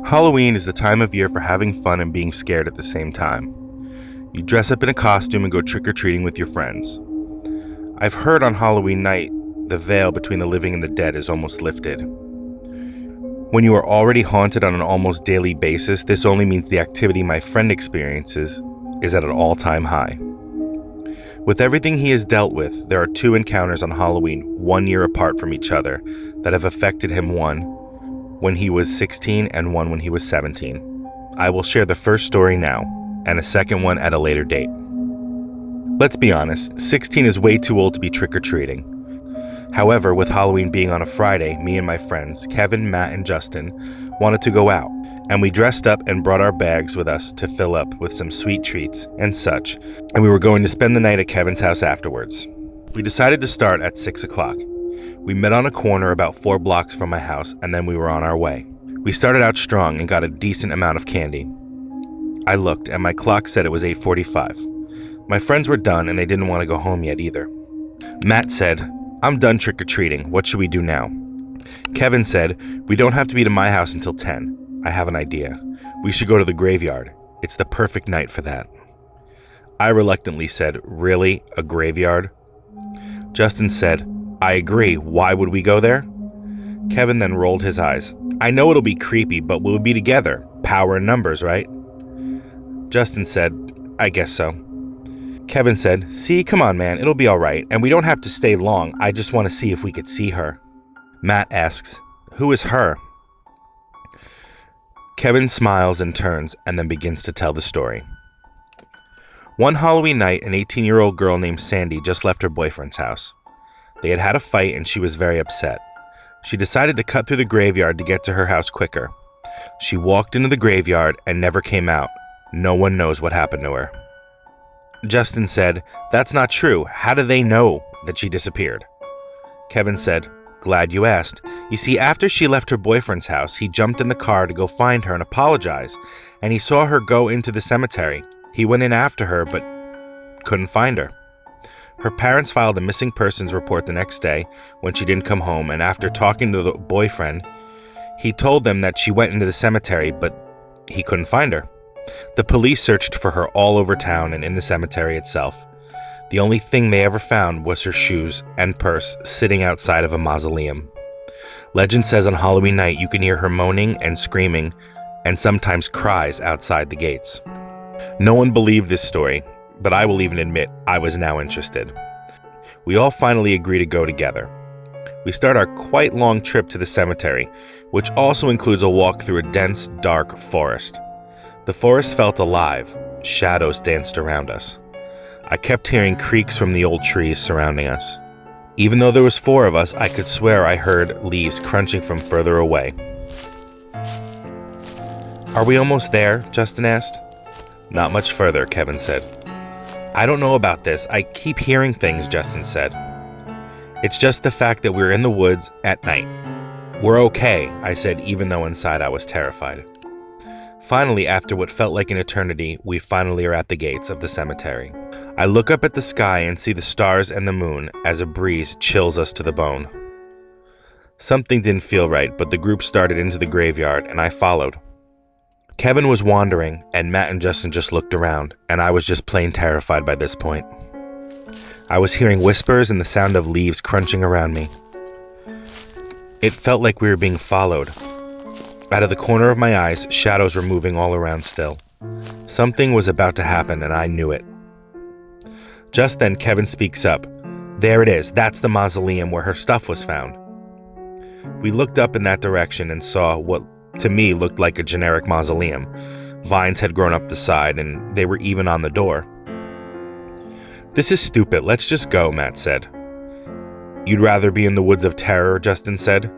Halloween is the time of year for having fun and being scared at the same time. You dress up in a costume and go trick-or-treating with your friends. I've heard on Halloween night, the veil between the living and the dead is almost lifted. When you are already haunted on an almost daily basis, this only means the activity my friend experiences is at an all-time high. With everything he has dealt with, there are 2 encounters on Halloween, 1 year apart from each other, that have affected him, one when he was 16 and one when he was 17. I will share the first story now, and a second one at a later date. Let's be honest, 16 is way too old to be trick-or-treating. However, with Halloween being on a Friday, me and my friends, Kevin, Matt, and Justin, wanted to go out, and we dressed up and brought our bags with us to fill up with some sweet treats and such, and we were going to spend the night at Kevin's house afterwards. We decided to start at 6 o'clock. We met on a corner about 4 blocks from my house, and then we were on our way. We started out strong and got a decent amount of candy. I looked, and my clock said it was 8:45. My friends were done, and they didn't want to go home yet either. Matt said, "I'm done trick-or-treating. What should we do now?" Kevin said, "We don't have to be to my house until 10. I have an idea. We should go to the graveyard. It's the perfect night for that." I reluctantly said, "Really? A graveyard?" Justin said, "I agree. Why would we go there?" Kevin then rolled his eyes. "I know it'll be creepy, but we'll be together. Power in numbers, right?" Justin said, "I guess so." Kevin said, "See, come on, man. It'll be all right. And we don't have to stay long. I just want to see if we could see her." Matt asks, "Who is her?" Kevin smiles and turns and then begins to tell the story. One Halloween night, an 18-year-old girl named Sandy just left her boyfriend's house. They had had a fight and she was very upset. She decided to cut through the graveyard to get to her house quicker. She walked into the graveyard and never came out. No one knows what happened to her. Justin said, "That's not true. How do they know that she disappeared?" Kevin said, "Glad you asked. You see, after she left her boyfriend's house, he jumped in the car to go find her and apologize, and he saw her go into the cemetery. He went in after her, but couldn't find her. Her parents filed a missing persons report the next day when she didn't come home, and after talking to the boyfriend, he told them that she went into the cemetery, but he couldn't find her. The police searched for her all over town and in the cemetery itself. The only thing they ever found was her shoes and purse sitting outside of a mausoleum. Legend says on Halloween night you can hear her moaning and screaming and sometimes cries outside the gates." No one believed this story, but I will even admit I was now interested. We all finally agree to go together. We start our quite long trip to the cemetery, which also includes a walk through a dense, dark forest. The forest felt alive. Shadows danced around us. I kept hearing creaks from the old trees surrounding us. Even though there was 4 of us, I could swear I heard leaves crunching from further away. "Are we almost there?" Justin asked. "Not much further," Kevin said. "I don't know about this. I keep hearing things," Justin said. "It's just the fact that we're in the woods at night." "We're okay," I said, even though inside I was terrified. Finally, after what felt like an eternity, we finally are at the gates of the cemetery. I look up at the sky and see the stars and the moon as a breeze chills us to the bone. Something didn't feel right, but the group started into the graveyard and I followed. Kevin was wandering, and Matt and Justin just looked around, and I was just plain terrified by this point. I was hearing whispers and the sound of leaves crunching around me. It felt like we were being followed. Out of the corner of my eyes, shadows were moving all around still. Something was about to happen, and I knew it. Just then, Kevin speaks up. "There it is. That's the mausoleum where her stuff was found." We looked up in that direction and saw what to me looked like a generic mausoleum. Vines had grown up the side, and they were even on the door. "This is stupid. Let's just go," Matt said. "You'd rather be in the woods of terror," Justin said.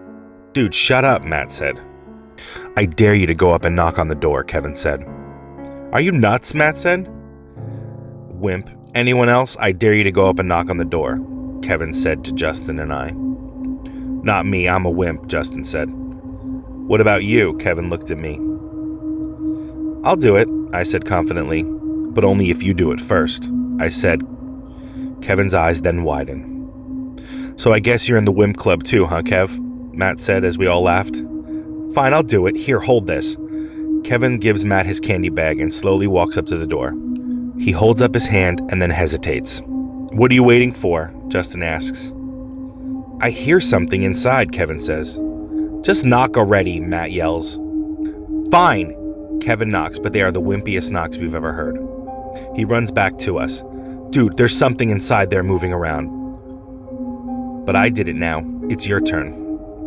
"Dude, shut up," Matt said. "I dare you to go up and knock on the door," Kevin said. "Are you nuts?" Matt said. "Wimp. Anyone else? I dare you to go up and knock on the door," Kevin said to Justin and I. "Not me. I'm a wimp," Justin said. "What about you?" Kevin looked at me. "I'll do it," I said confidently, "but only if you do it first," I said. Kevin's eyes then widened. "So I guess you're in the wimp club too, huh, Kev?" Matt said as we all laughed. "Fine, I'll do it. Here, hold this." Kevin gives Matt his candy bag and slowly walks up to the door. He holds up his hand and then hesitates. "What are you waiting for?" Justin asks. "I hear something inside," Kevin says. "Just knock already," Matt yells. "Fine!" Kevin knocks, but they are the wimpiest knocks we've ever heard. He runs back to us. "Dude, there's something inside there moving around." "But I did it now. It's your turn,"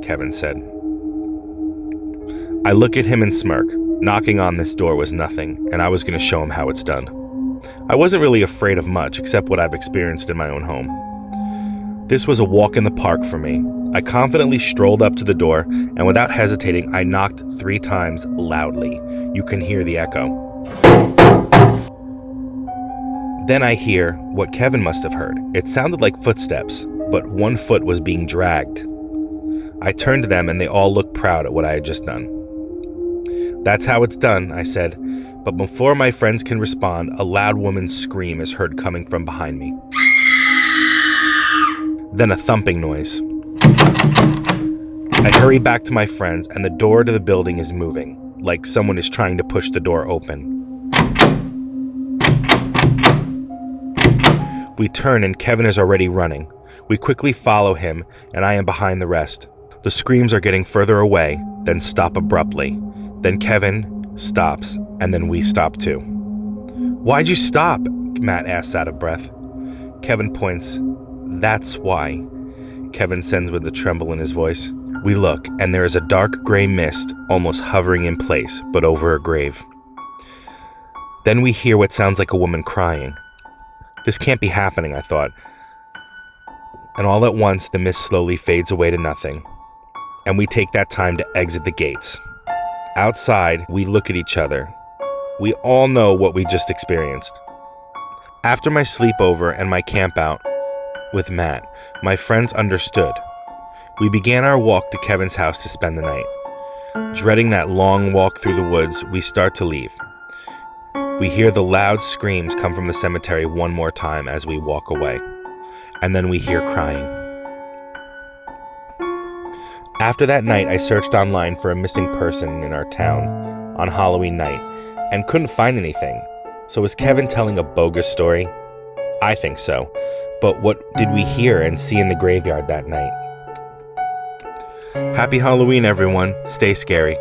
Kevin said. I look at him and smirk. Knocking on this door was nothing, and I was going to show him how it's done. I wasn't really afraid of much except what I've experienced in my own home. This was a walk in the park for me. I confidently strolled up to the door, and without hesitating, I knocked 3 times loudly. You can hear the echo. Then I hear what Kevin must have heard. It sounded like footsteps, but one foot was being dragged. I turned to them, and they all looked proud at what I had just done. "That's how it's done," I said, but before my friends can respond, a loud woman's scream is heard coming from behind me. Then a thumping noise. I hurry back to my friends, and the door to the building is moving, like someone is trying to push the door open. We turn, and Kevin is already running. We quickly follow him, and I am behind the rest. The screams are getting further away, then stop abruptly. Then Kevin stops, and then we stop too. "Why'd you stop?" Matt asks out of breath. Kevin points. "That's why," Kevin says with a tremble in his voice. We look, and there is a dark gray mist almost hovering in place, but over a grave. Then we hear what sounds like a woman crying. This can't be happening, I thought. And all at once, the mist slowly fades away to nothing, and we take that time to exit the gates. Outside, we look at each other. We all know what we just experienced. After my sleepover and my campout with Matt, my friends understood. We began our walk to Kevin's house to spend the night. Dreading that long walk through the woods, we start to leave. We hear the loud screams come from the cemetery one more time as we walk away. And then we hear crying. After that night, I searched online for a missing person in our town on Halloween night and couldn't find anything. So was Kevin telling a bogus story? I think so. But what did we hear and see in the graveyard that night? Happy Halloween, everyone. Stay scary.